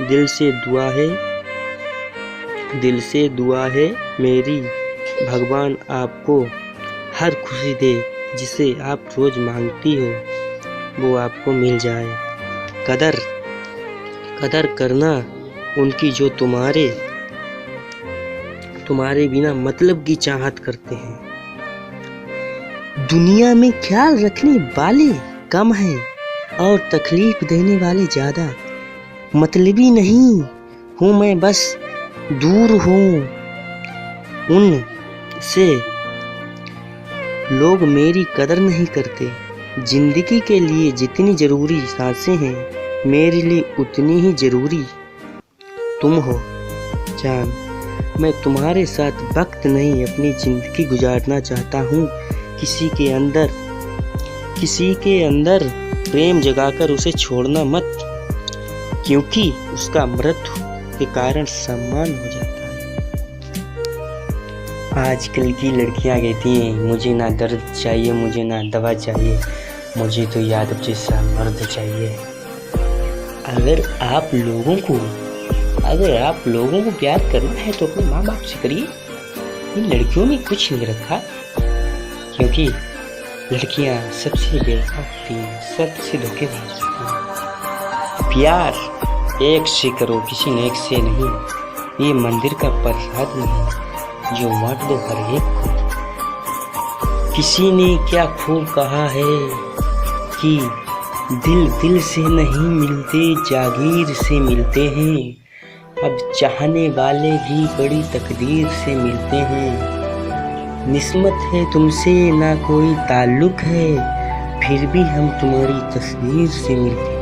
दिल से दुआ है मेरी, भगवान आपको हर खुशी दे, जिसे आप रोज मांगती हो वो आपको मिल जाए। कदर करना उनकी जो तुम्हारे बिना मतलब की चाहत करते हैं। दुनिया में ख्याल रखने वाले कम हैं और तकलीफ देने वाले ज्यादा। मतलबी नहीं हूँ मैं, बस दूर हूँ उनसे, लोग मेरी कदर नहीं करते। जिंदगी के लिए जितनी जरूरी सांसें हैं, मेरे लिए उतनी ही जरूरी तुम हो जान। मैं तुम्हारे साथ वक्त नहीं अपनी जिंदगी गुजारना चाहता हूँ। किसी के अंदर प्रेम जगाकर उसे छोड़ना मत, क्योंकि उसका मृत्यु के कारण सम्मान हो जाता है। आजकल की लड़कियां कहती हैं मुझे ना दर्द चाहिए, मुझे ना दवा चाहिए, मुझे तो यादव जैसा मर्द चाहिए। अगर आप लोगों को प्यार करना है तो अपने माँ बाप से करिए। इन लड़कियों में कुछ नहीं रखा, क्योंकि लड़कियां सबसे बेवफा होती हैं, सबसे धोखेबाज होती हैं। प्यार एक से करो, किसी ने एक से नहीं। ये मंदिर का प्रसाद नहीं जो बांट दो हर एक को। किसी ने क्या खूब कहा है कि दिल से नहीं मिलते, जागीर से मिलते हैं। अब चाहने वाले भी बड़ी तकदीर से मिलते हैं। निस्मत है तुमसे ना कोई ताल्लुक है, फिर भी हम तुम्हारी तस्वीर से मिलते हैं।